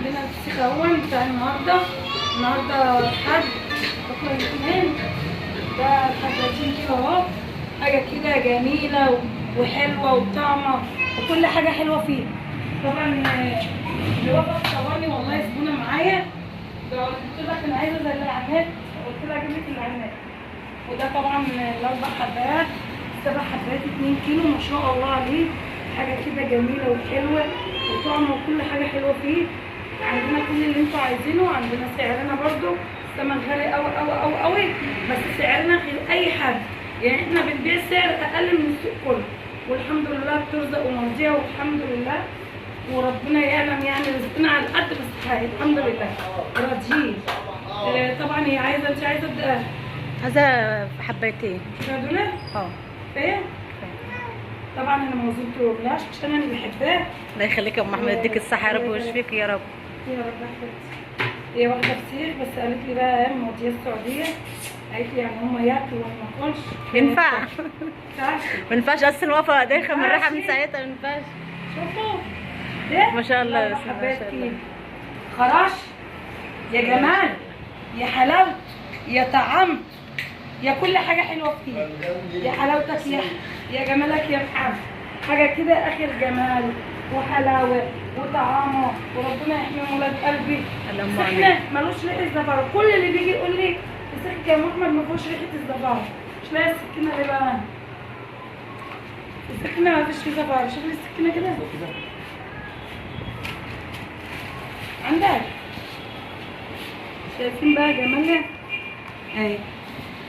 عندنا الفسيخ اهون بتاع النهارده حد بكره الاثنين. ده 30 كيلو اهو، حاجه كده جميله وحلوه وطعمه وكل حاجه حلوه فيه. طبعا اللي وقف صورني والله زبونه معايا، ده قلت لك انا عايزه زي العناد، قلت لها اجيب لك العناد. وده طبعا الاربع حبات 7 حبات 2 كيلو ما شاء الله عليه، حاجه كده جميله وحلوه وطعمه وكل حاجه حلوه فيه. عندنا كل اللي انتوا عايزينه، عندنا سعرنا برده الثمن غالي قوي قوي قوي قوي، بس سعرنا غير اي حد، يعني احنا بنبيع سعر اقل من السوق كله، والحمد لله بترزق ومرضيه والحمد لله، وربنا يعلم يعني رزقنا على القد بس الحمد لله راضيين. طبعا هي عايزه، انت عايزه حبايتين دول ايه؟ طبعا انا ما وزنتهملاش عشان انا بحبها. الله يخليك يا ام احمد، يديك الصحه يا رب ويشفيك يا رب. يا رب حبيبتي. هي واخده فسيخ بس قالت لي بقى موديه السعوديه، قالت لي يعني هم ياكلوا وما ناكلش. ينفع؟ ما ينفعش اصلا واقفه دايخه من الراحه من ساعتها، ما ينفعش. شوفوا ده ما شاء الله ما شاء الله. خراش يا جمال يا حلاوه يا طعم يا كل حاجه حلوه فيه، يا حلاوتك يا جمالك يا محمد، حاجه كده اخر جمال وحلاوه وطعامه، وربنا يحميهم ولاد قلبي. احنا ملوش ريحه الزفاره، كل اللي بيجي يقول لي الفسيخ يا محمد ما فيهوش ريحه الزفاره، مش لاقي السكينه ليه بقى؟ السكينه ما فيش فيه زفاره، شوف لي السكينه كده عندك. شايفين بقى جمالها اهي،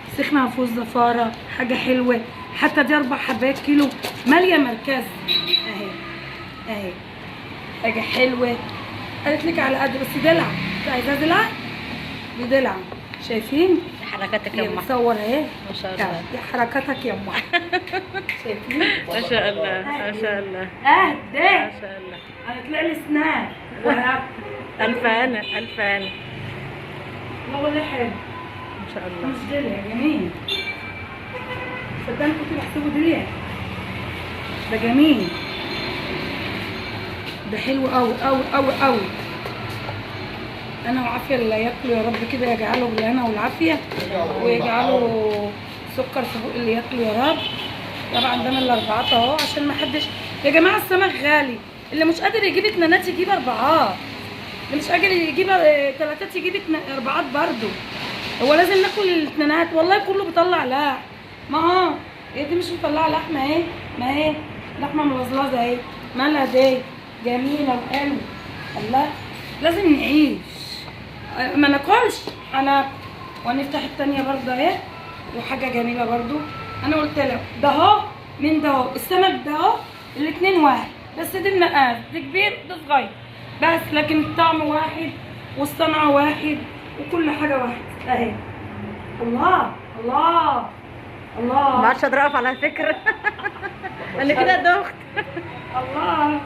فسيخ ما فيهوش زفاره، حاجه حلوه. حتى دي 4 حبات كيلو ماليه مركز اهي حاجه حلوه. قالت لك على قد بس دلع، انت عايزاها دلع؟ دي دلع. شايفين حركاتك يا ام بتصور اهي ما شاء الله، دي حركاتك يا ام شايفين ما شاء الله ما شاء الله ده ما شاء الله. انا طلع لي اسنان الف هنا الف هنا والله حلو ما شاء الله. مش دلع جميل، صدقني كنت بحسبه دلع، ده جميل، ده حلو قوي قوي قوي قوي. انا وعافيه اللي ياكلوا يا رب كده يجعله بالهنا والعافيه، ويجعله سكر في بق اللي ياكلوا يا رب. طبعا ده من الاربعات اهو عشان ما حدش يا جماعه، السمك غالي، اللي مش قادر يجيب اتنينات يجيب 4، اللي مش قادر يجيب 3 يجيب 4 برضه. هو لازم ناكل الاتنينات؟ والله كله بيطلع لحم، ما هي دي مش مطلعه لحمه اهي، ما هي لحمه ملظلظه اهي، مالها دي جميله وحلوه. الله لازم نعيش، ما ناكلش انا ونفتح التانيه برضه اهي، وحاجه جميله برضه. انا قلت لك ده اهو من ده اهو، السمك ده اهو الاثنين واحد، بس دي النقاس، ده كبير ده صغير بس، لكن الطعم واحد والصنعه واحد وكل حاجه واحد اهي. الله الله الله، ما عادش اقدر اقف على فكره انا كده دخت. الله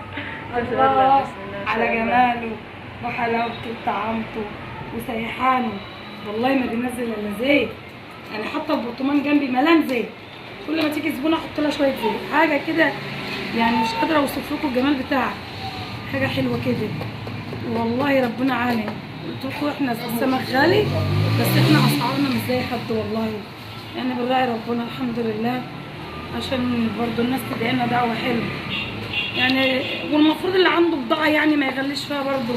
الله على جماله وحلاوته وطعامته وسيحانه، والله ما بينزل الا زيت. انا حاطه البرطمان جنبي ملان زيت، كل ما تيجي زبونه احط لها شويه زيت، حاجه كده يعني مش قادره اوصف لكم الجمال بتاعها، حاجه حلوه كده والله. ربنا عالم، قلت لكم احنا السمك غالي بس احنا اسعارنا مش زي حد والله، يعني بنراعي ربنا الحمد لله، عشان برضو الناس تدعي لنا دعوه حلوه يعني. والمفروض اللي عنده بضاعه يعني ما يغليش فيها برضو،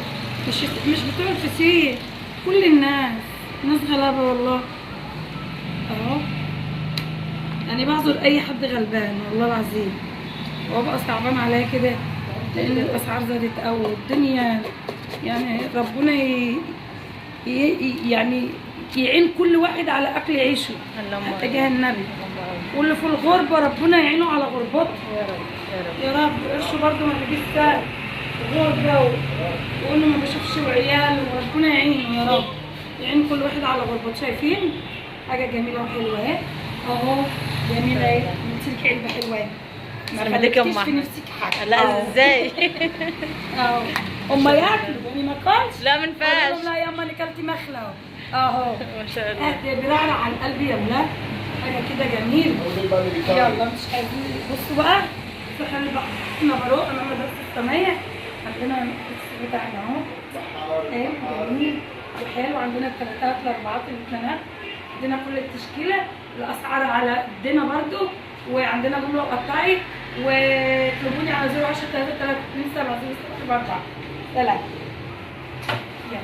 مش بتوع الفسيخ، كل الناس غلابه والله اهو. يعني بعذر اي حد غلبان والله العظيم، وابقى صعبان عليا كده لان الاسعار زادت قوي والدنيا، يعني ربنا يعني يعين كل واحد على اكل عيشه تجاه النبي، واللي في الغربه ربنا يعينه على غربته يا رب يا رب يا رب. قرشه برضه ما بيجيش سهل، غربه وانه ما بيشوفش وعياله، وربنا يعينه يا رب، يعين كل واحد على غربته. شايفين حاجه جميله وحلوه اهي اهو، جميله اهي، نمسك علبه حلوه اهي، ما خليكيش في نفسك حاجه. لا ازاي اهو هم ياكلوا يعني ما كلش، لا ما ينفعش. لا يا اما انا كلت مخله اهو ما شاء الله. بيرعرع على القلب يا ولاد، حاجه كده جميله. يلا مش عايزين بصوا بقى، احنا بروق امام مدرسه السميه، عندنا بتاعنا اهو. ايه جميل وحلو. عندنا الثلاثات الاربعات الاثنينات، عندنا كل التشكيله، الاسعار على قدنا برضو، وعندنا جمله وقطعي. واطلبوني على 010 3 3 2 7 0 4 3.